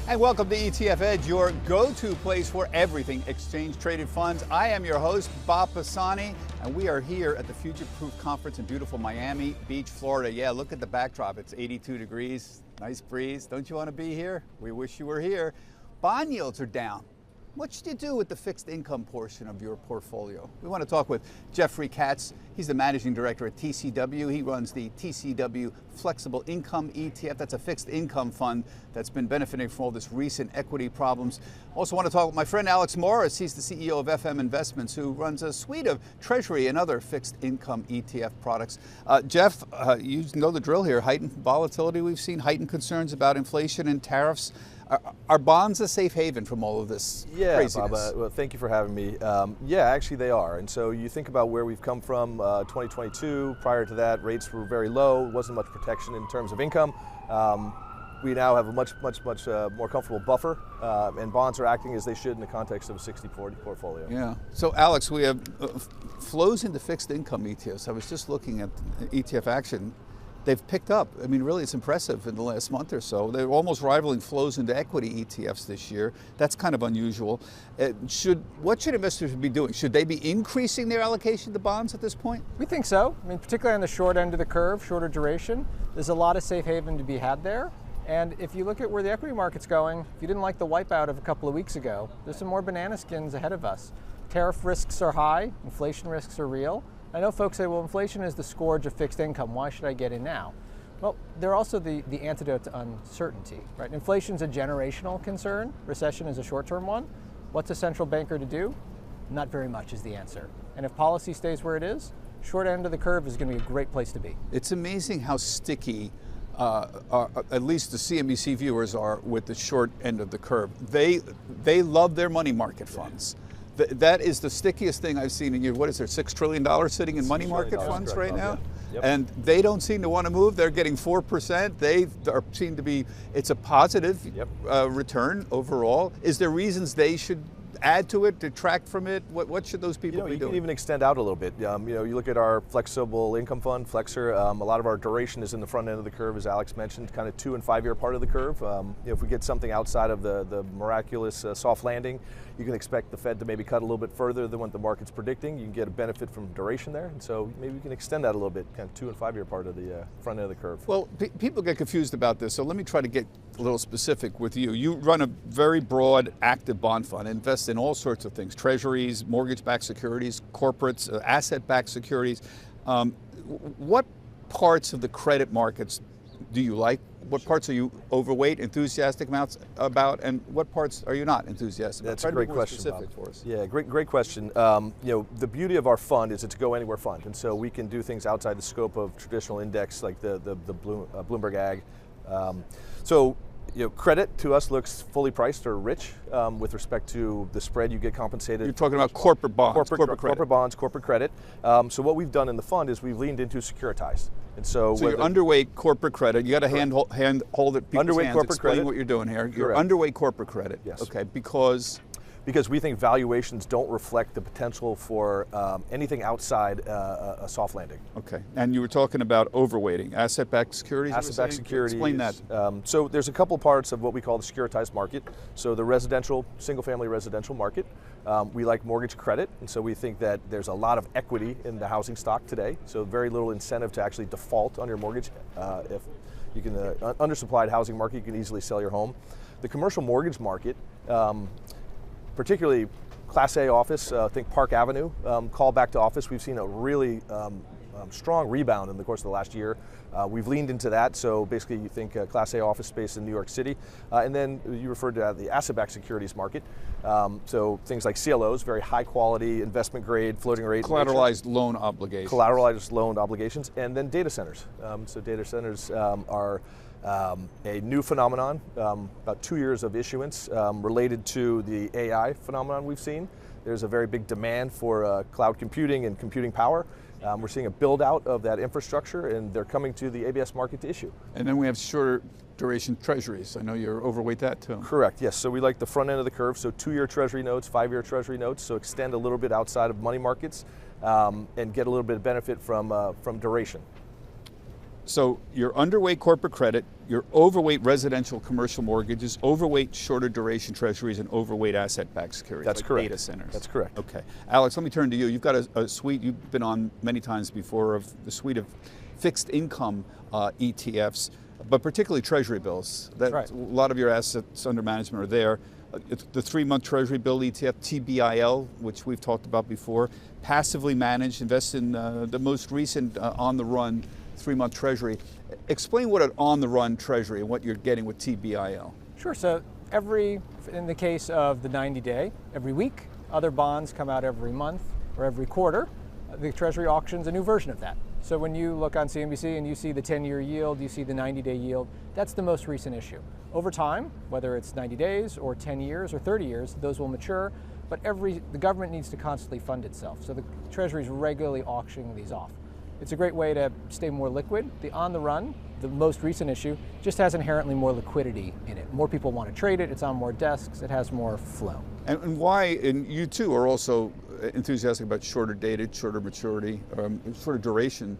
And welcome to ETF Edge, your go-to place for everything exchange-traded funds. I am your host, Bob Pisani, and we are here at the Future Proof Conference in beautiful Miami Beach, Florida. Yeah, look at the backdrop. It's 82 degrees, nice breeze. Don't you want to be here? We wish you were here. Bond yields are down. What should you do with the fixed income portion of your portfolio? We want to talk with Jeffrey Katz. He's the managing director at TCW. He runs the TCW Flexible Income ETF. That's a fixed income fund that's been benefiting from all this recent equity problems. Also want to talk with my friend Alex Morris. He's the CEO of FM Investments, who runs a suite of treasury and other fixed income ETF products. Jeff, you know the drill here. Heightened volatility we've seen, heightened concerns about inflation and tariffs. Are bonds a safe haven from all of this craziness? Yeah, Bob, well, thank you for having me. Yeah, actually they are. And so you think about where we've come from, 2022, prior to that, rates were very low, wasn't much protection in terms of income. We now have a much more comfortable buffer, and bonds are acting as they should in the context of a 60-40 portfolio. Yeah. So Alex, we have flows into fixed income ETFs. I was just looking at ETF Action. They've picked up. I mean, really, it's impressive in the last month or so. They're almost rivaling flows into equity ETFs this year. That's kind of unusual. What should investors be doing? Should they be increasing their allocation to bonds at this point? We think so. I mean, particularly on the short end of the curve, shorter duration, there's a lot of safe haven to be had there. And if you look at where the equity market's going, if you didn't like the wipeout of a couple of weeks ago, there's some more banana skins ahead of us. Tariff risks are high, inflation risks are real. I know folks say, well, inflation is the scourge of fixed income. Why should I get in now? Well, they're also the antidote to uncertainty, right? Inflation's a generational concern. Recession is a short-term one. What's a central banker to do? Not very much is the answer. And if policy stays where it is, short end of the curve is going to be a great place to be. It's amazing how sticky at least the CNBC viewers are with the short end of the curve. They love their money market funds. That is the stickiest thing I've seen in years. What is there, $6 trillion sitting in money market funds right now? Yep. And they don't seem to want to move. They're getting 4%. They seem to be, it's a positive return overall. Is there reasons they should add to it, detract from it? What should those people be doing? You can even extend out a little bit. You look at our flexible income fund, Flexer, a lot of our duration is in the front end of the curve, as Alex mentioned, kind of 2- and 5-year part of the curve. If we get something outside of the miraculous soft landing, you can expect the Fed to maybe cut a little bit further than what the market's predicting. You can get a benefit from duration there, and so maybe we can extend that a little bit, kind of 2- and 5-year part of the front end of the curve. Well, people get confused about this, so let me try to get a little specific with you. You run a very broad, active bond fund, invest in all sorts of things: treasuries, mortgage-backed securities, corporates, asset-backed securities. What parts of the credit markets do you like? What parts are you overweight, enthusiastic about, and what parts are you not enthusiastic about? That's a great question, specific for us. Yeah, great question. The beauty of our fund is it's a go-anywhere fund, and so we can do things outside the scope of traditional index like the Bloomberg Ag. Credit to us looks fully priced or rich with respect to the spread you get compensated. You're talking about corporate bonds, corporate bonds, corporate credit. So what we've done in the fund is we've leaned into securitized. And so you're underweight corporate credit. You got to hand hold it people's underweight hands. Corporate Explain credit. What you're doing here. You're Correct. Underweight corporate credit. Yes. Okay, because we think valuations don't reflect the potential for anything outside a soft landing. Okay, and you were talking about overweighting asset-backed securities. Asset-backed securities. Explain that. So there's a couple parts of what we call the securitized market. So the residential, single-family residential market. We like mortgage credit, and so we think that there's a lot of equity in the housing stock today. So very little incentive to actually default on your mortgage. If you can undersupplied housing market, you can easily sell your home. The commercial mortgage market. Particularly Class A office, think Park Avenue, call back to office. We've seen a really strong rebound in the course of the last year. We've leaned into that, so basically you think Class A office space in New York City. And then you referred to the asset-backed securities market. So things like CLOs, very high quality, investment grade, floating rate. Collateralized loan obligations. Collateralized loan obligations, and then data centers. So data centers are a new phenomenon, about 2 years of issuance related to the AI phenomenon we've seen. There's a very big demand for cloud computing and computing power. We're seeing a build out of that infrastructure, and they're coming to the ABS market to issue. And then we have shorter duration treasuries. I know you're overweight that too. Correct, yes. So we like the front end of the curve, so 2-year treasury notes, 5-year treasury notes, so extend a little bit outside of money markets and get a little bit of benefit from duration. So you're underweight corporate credit, you're overweight residential commercial mortgages, overweight shorter duration treasuries, and overweight asset-backed securities. That's like correct. Data centers. That's correct. Okay. Alex, let me turn to you. You've got a suite, you've been on many times before, of the suite of fixed income ETFs, but particularly treasury bills. That's right. A lot of your assets under management are there. It's the 3-month treasury bill ETF, TBIL, which we've talked about before, passively managed, invest in the most recent on-the-run 3-month treasury. Explain what an on-the-run treasury and what you're getting with TBIL. Sure. So in the case of the 90-day, every week, other bonds come out every month or every quarter. The Treasury auctions a new version of that. So when you look on CNBC and you see the 10-year yield, you see the 90-day yield, that's the most recent issue. Over time, whether it's 90 days or 10 years or 30 years, those will mature, but the government needs to constantly fund itself. So the Treasury is regularly auctioning these off. It's a great way to stay more liquid. The on the run, the most recent issue, just has inherently more liquidity in it. More people want to trade it, it's on more desks, it has more flow. And why, and you too are also enthusiastic about shorter dated, shorter maturity, shorter duration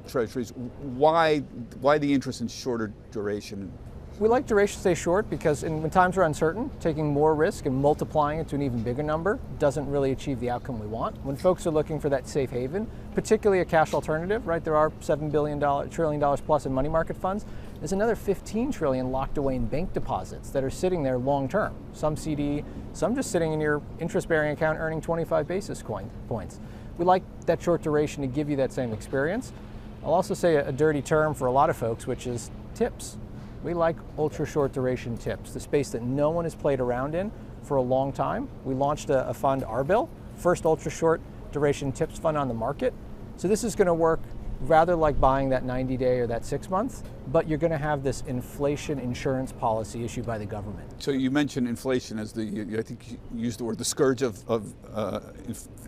treasuries. Why the interest in shorter duration? We like duration to stay short because when times are uncertain, taking more risk and multiplying it to an even bigger number doesn't really achieve the outcome we want. When folks are looking for that safe haven, particularly a cash alternative, right? There are $7 trillion plus in money market funds. There's another $15 trillion locked away in bank deposits that are sitting there long term. Some CD, some just sitting in your interest-bearing account earning 25 basis points. We like that short duration to give you that same experience. I'll also say a dirty term for a lot of folks, which is tips. We like ultra short duration tips, the space that no one has played around in for a long time. We launched a fund, RBIL, first ultra short duration tips fund on the market. So this is going to work rather like buying that 90-day or that 6 month, but you're going to have this inflation insurance policy issued by the government. So you mentioned inflation as I think you used the word, the scourge of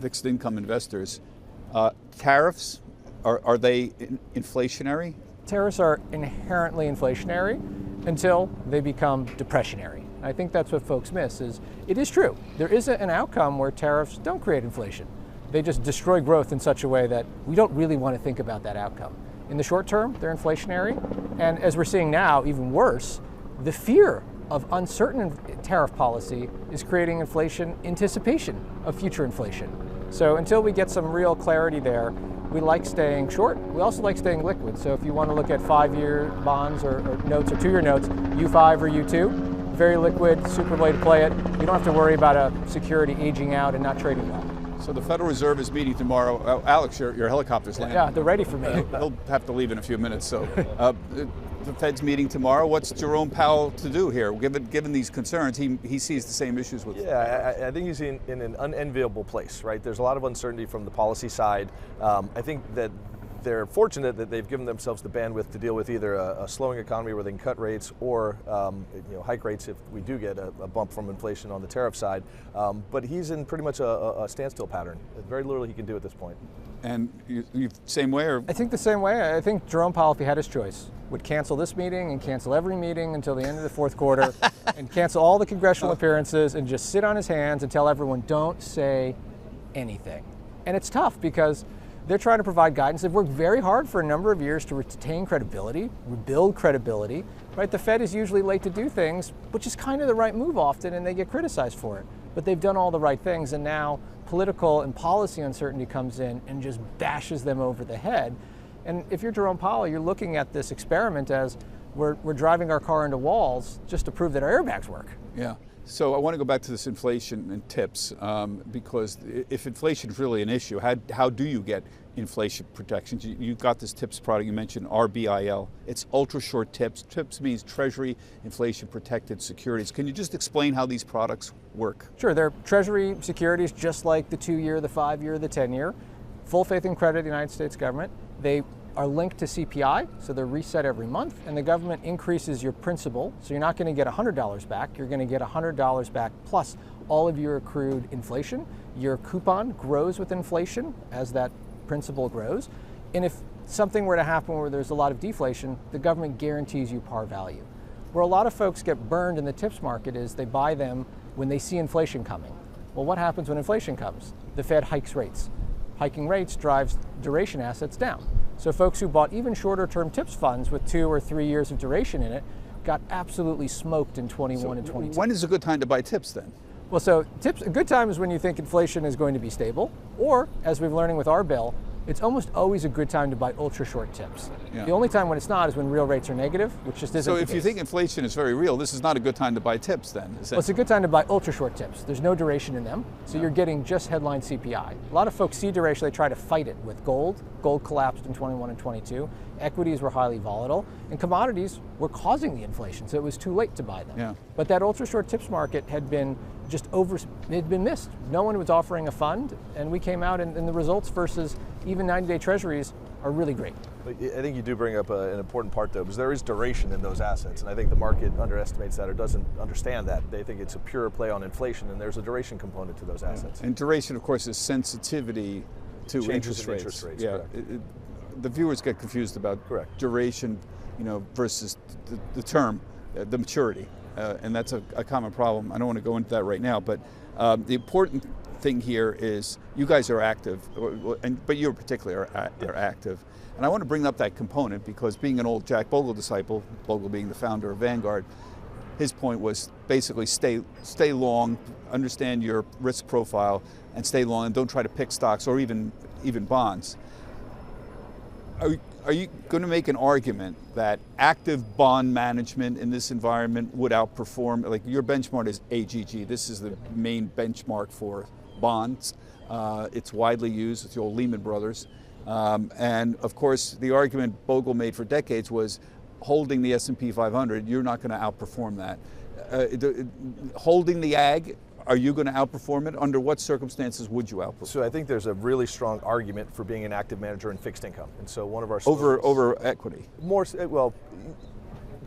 fixed income investors. Tariffs, are they inflationary? Tariffs are inherently inflationary until they become depressionary. I think that's what folks miss. It is true. There is an outcome where tariffs don't create inflation. They just destroy growth in such a way that we don't really want to think about that outcome. In the short term, they're inflationary. And as we're seeing now, even worse, the fear of uncertain tariff policy is creating inflation anticipation of future inflation. So until we get some real clarity there, we like staying short. We also like staying liquid. So if you want to look at 5-year bonds or notes or 2-year notes, U5 or U2, very liquid, super way to play it. You don't have to worry about a security aging out and not trading well. So the Federal Reserve is meeting tomorrow. Alex, your helicopter's landing. Yeah, they're ready for me. He'll have to leave in a few minutes. So the Fed's meeting tomorrow. What's Jerome Powell to do here? Given these concerns, he sees the same issues with. Yeah, I think he's in an unenviable place, right? There's a lot of uncertainty from the policy side. I think that they're fortunate that they've given themselves the bandwidth to deal with either a slowing economy where they can cut rates or hike rates if we do get a bump from inflation on the tariff side. But he's in pretty much a standstill pattern. Very little he can do at this point. And you same way? Or? I think the same way. I think Jerome Powell, if he had his choice, would cancel this meeting and cancel every meeting until the end of the fourth quarter and cancel all the congressional appearances and just sit on his hands and tell everyone, don't say anything. And it's tough because they're trying to provide guidance. They've worked very hard for a number of years to retain credibility, rebuild credibility, right? The Fed is usually late to do things, which is kind of the right move often, and they get criticized for it. But they've done all the right things, and now political and policy uncertainty comes in and just bashes them over the head. And if you're Jerome Powell, you're looking at this experiment as we're driving our car into walls just to prove that our airbags work. Yeah. So I want to go back to this inflation and tips, because if inflation is really an issue, how do you get inflation protections? You've got this tips product, you mentioned RBIL. It's ultra short tips. Tips means Treasury inflation protected securities. Can you just explain how these products work? Sure, they're Treasury securities just like the 2-year, the 5-year, the 10-year. Full faith and credit of the United States government. They are linked to CPI, so they're reset every month, and the government increases your principal, so you're not going to get $100 back, you're going to get $100 back plus all of your accrued inflation. Your coupon grows with inflation as that principal grows, and if something were to happen where there's a lot of deflation, the government guarantees you par value. Where a lot of folks get burned in the tips market is they buy them when they see inflation coming. Well, what happens when inflation comes? The Fed hikes rates. Hiking rates drives duration assets down. So folks who bought even shorter term TIPS funds with 2 or 3 years of duration in it got absolutely smoked in 21 and 22. When is a good time to buy TIPS then? Well, so TIPS, a good time is when you think inflation is going to be stable, or as we've learning with our bill, it's almost always a good time to buy ultra short TIPS. Yeah. The only time when it's not is when real rates are negative, which just isn't So the if you case. think inflation is very real, this is not a good time to buy TIPS then? Well, it's a good time to buy ultra short TIPS. There's no duration in them, so you're getting just headline CPI. A lot of folks see duration, they try to fight it with gold. Gold collapsed in 21 and 22. Equities were highly volatile, and commodities were causing the inflation, so it was too late to buy them. Yeah. But that ultra short TIPS market had been it had been missed. No one was offering a fund, and we came out and the results versus even 90-day treasuries are really great. But I think you do bring up an important part though, because there is duration in those assets, and I think the market underestimates that or doesn't understand that. They think it's a pure play on inflation, and there's a duration component to those assets. And duration, of course, is sensitivity to Changes interest in rates. interest rates, Yeah, correct. The viewers get confused about Correct. duration, versus the term, the maturity, and that's a common problem. I don't want to go into that right now, but the important thing here is you guys are active, but you particularly are active. And I want to bring up that component because being an old Jack Bogle disciple, Bogle being the founder of Vanguard, his point was basically stay long, understand your risk profile, and stay long, and don't try to pick stocks or even bonds. Are you going to make an argument that active bond management in this environment would outperform, like your benchmark is AGG, this is the main benchmark for bonds. It's widely used, it's the old Lehman Brothers. And of course, the argument Bogle made for decades was holding the S&P 500, you're not going to outperform that. Holding the ag, are you going to outperform it? Under what circumstances would you outperform? So I think there's a really strong argument for being an active manager in fixed income, and so one of our over equity. More well,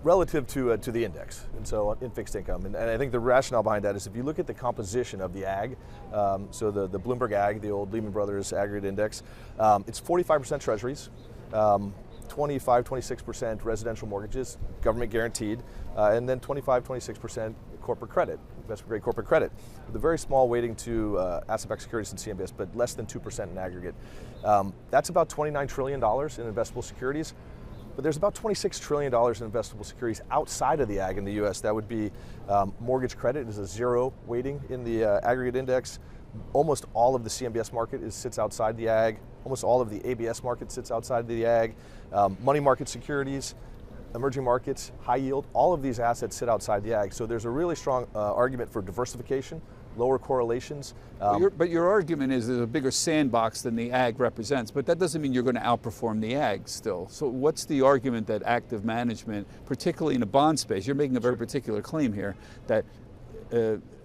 relative to the index, and so in fixed income, and I think the rationale behind that is if you look at the composition of the ag, so the Bloomberg Ag, the old Lehman Brothers aggregate index, it's 45% treasuries. 25-26% residential mortgages, government guaranteed, and then 25-26% corporate credit, investment grade corporate credit, with a very small weighting to asset-backed securities and CMBS, but less than 2% in aggregate. That's about $29 trillion in investable securities, but there's about $26 trillion in investable securities outside of the ag in the US. That would be mortgage credit is a 0 weighting in the aggregate index. Almost all of the CMBS market sits outside the ag. Almost all of the ABS market sits outside the ag. Money market securities, emerging markets, high yield, all of these assets sit outside the ag. So there's a really strong argument for diversification, lower correlations. But your argument is there's a bigger sandbox than the ag represents, but that doesn't mean you're going to outperform the ag still. So what's the argument that active management, particularly in the bond space, you're making a very particular claim here, that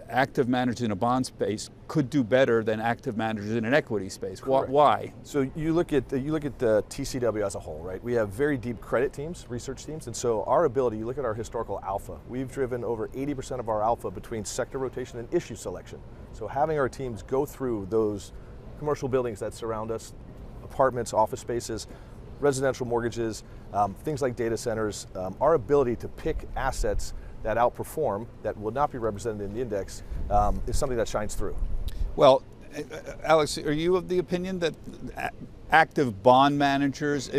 active managers in a bond space could do better than active managers in an equity space. Correct. Why? So you look at the TCW as a whole, right? We have very deep credit teams, research teams, and so our ability, you look at our historical alpha, we've driven over 80% of our alpha between sector rotation and issue selection. So having our teams go through those commercial buildings that surround us, apartments, office spaces, residential mortgages, things like data centers, our ability to pick assets that outperform, that will not be represented in the index, is something that shines through. Well, Alex, are you of the opinion that active bond managers,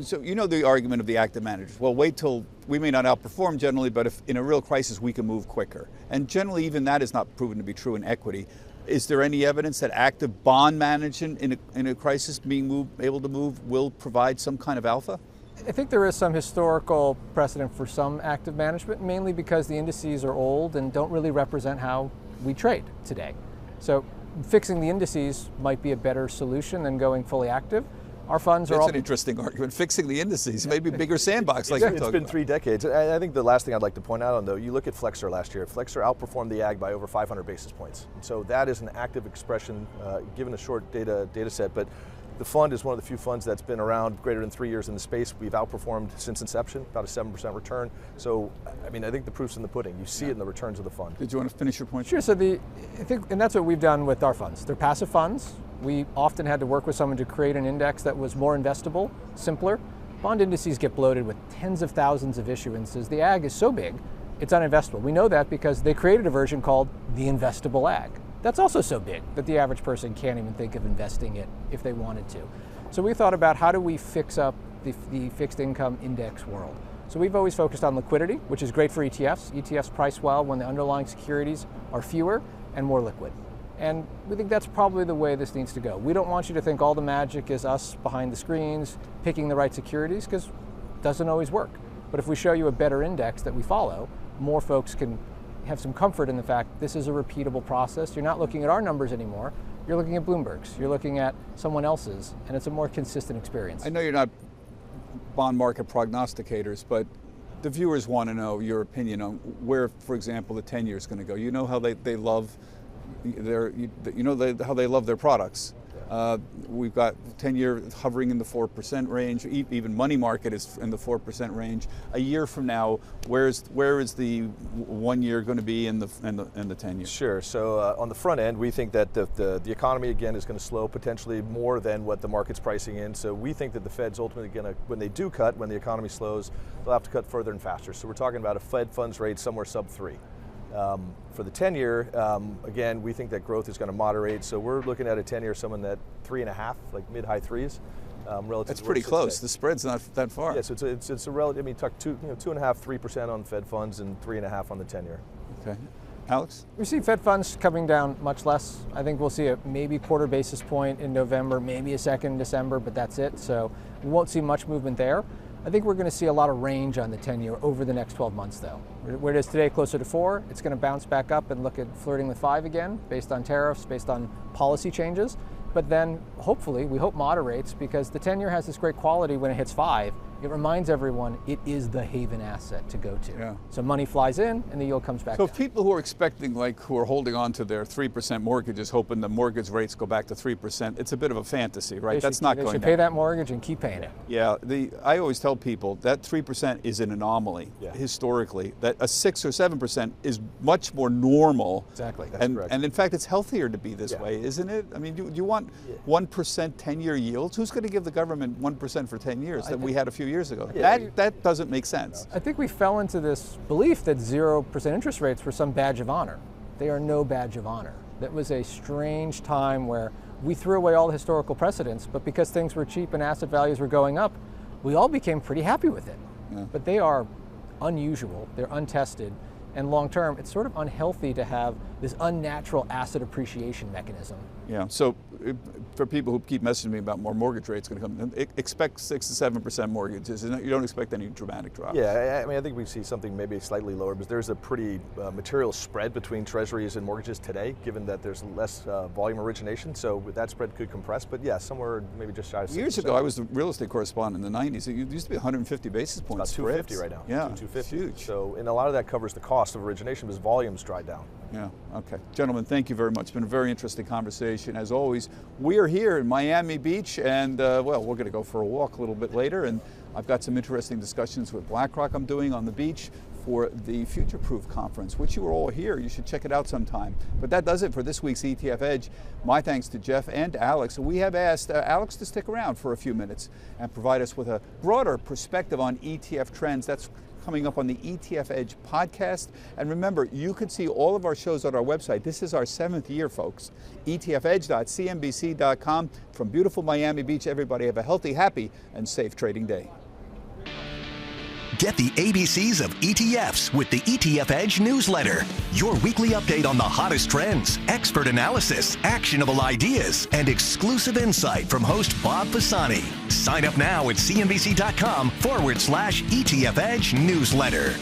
so you know the argument of the active managers, well, wait till, we may not outperform generally, but if in a real crisis we can move quicker. And generally even that is not proven to be true in equity. Is there any evidence that active bond management in a crisis being able to move will provide some kind of alpha? I think there is some historical precedent for some active management, mainly because the indices are old and don't really represent how we trade today. So fixing the indices might be a better solution than going fully active. Our funds are all... That's an interesting argument. Fixing the indices, maybe bigger sandbox like you're talking about. It's been 3 decades. I think the last thing I'd like to point out on though, you look at Flexor last year. Flexor outperformed the ag by over 500 basis points. And so that is an active expression, given a short data set, but the fund is one of the few funds that's been around greater than 3 years in the space. We've outperformed since inception, about a 7% return. So, I mean, I think the proof's in the pudding. You see it in the returns of the fund. Did you want to finish your point? Sure. So I think, and that's what we've done with our funds. They're passive funds. We often had to work with someone to create an index that was more investable, simpler. Bond indices get bloated with tens of thousands of issuances. The ag is so big, it's uninvestable. We know that because they created a version called the investable ag. That's also so big that the average person can't even think of investing it if they wanted to. So we thought about how do we fix up the fixed income index world. So we've always focused on liquidity, which is great for ETFs. ETFs price well when the underlying securities are fewer and more liquid. And we think that's probably the way this needs to go. We don't want you to think all the magic is us behind the screens picking the right securities, because it doesn't always work. But if we show you a better index that we follow, more folks can have some comfort in the fact this is a repeatable process. You're not looking at our numbers anymore. You're looking at Bloomberg's. You're looking at someone else's, and it's a more consistent experience. I know you're not bond market prognosticators, but the viewers want to know your opinion on where, for example, the 10-year is going to go. You know how they love how they love their products. We've got 10-year hovering in the 4% range. Even money market is in the 4% range. A year from now, where is the 1 year going to be in the 10-year? Sure. So on the front end, we think that the economy again is going to slow potentially more than what the market's pricing in. So we think that the Fed's ultimately going to, when they do cut, when the economy slows, they'll have to cut further and faster. So we're talking about a Fed funds rate somewhere sub 3. For the 10-year, again, we think that growth is going to moderate. So we're looking at a 10-year, someone that 3.5, like mid-high threes. Relative. That's pretty close. The spread's not that far. Yes, it's a relative. I mean, talk 2.5, 3% on Fed funds and 3.5 on the 10-year. Okay, Alex. We see Fed funds coming down much less. I think we'll see a maybe quarter basis point in November, maybe a second in December, but that's it. So we won't see much movement there. I think we're going to see a lot of range on the 10-year over the next 12 months, though. Where it is today, closer to 4, it's going to bounce back up and look at flirting with 5 again, based on tariffs, based on policy changes. But then, hopefully, we hope moderates, because the 10-year has this great quality when it hits 5. It reminds everyone it is the haven asset to go to. Yeah. So money flies in and the yield comes back So down. people who are expecting, who are holding on to their 3% mortgages, hoping the mortgage rates go back to 3%, it's a bit of a fantasy, right? That's not going They should down. pay that mortgage and keep paying it. Yeah, I always tell people that 3% is an anomaly historically. That a 6 or 7% is much more normal. Exactly. That's correct. And in fact, it's healthier to be this way, isn't it? I mean, do you want 1% 10-year yields? Who's going to give the government 1% for 10 years that we had a few years ago? That doesn't make sense. I think we fell into this belief that 0% interest rates were some badge of honor. They are no badge of honor. That was a strange time where we threw away all the historical precedents, but because things were cheap and asset values were going up, we all became pretty happy with it. Yeah. But they are unusual, they're untested, and long term, it's sort of unhealthy to have this unnatural asset appreciation mechanism. Yeah, so for people who keep messaging me about more mortgage rates going to come, expect 6 to 7% mortgages. You don't expect any dramatic drops. Yeah, I mean, I think we see something maybe slightly lower, but there's a pretty material spread between treasuries and mortgages today, given that there's less volume origination. So that spread could compress, but yeah, somewhere maybe just shy of 6%. Years ago, I was the real estate correspondent in the 90s. It used to be 150 basis points. It's about 250 right now. Yeah, 250. Huge. So, and a lot of that covers the cost of origination because volumes dried down. Yeah, okay. Gentlemen, thank you very much. It's been a very interesting conversation. As always, we are here in Miami Beach, and well, we're going to go for a walk a little bit later, and I've got some interesting discussions with BlackRock I'm doing on the beach for the Future Proof Conference, which you are all here. You should check it out sometime. But that does it for this week's ETF Edge. My thanks to Jeff and Alex. We have asked Alex to stick around for a few minutes and provide us with a broader perspective on ETF trends. That's coming up on the ETF Edge podcast. And remember, you can see all of our shows on our website. This is our 7th year, folks. etfedge.cnbc.com. From beautiful Miami Beach, everybody have a healthy, happy, and safe trading day. Get the ABCs of ETFs with the ETF Edge newsletter. Your weekly update on the hottest trends, expert analysis, actionable ideas, and exclusive insight from host Bob Pisani. Sign up now at cnbc.com/ETF Edge newsletter.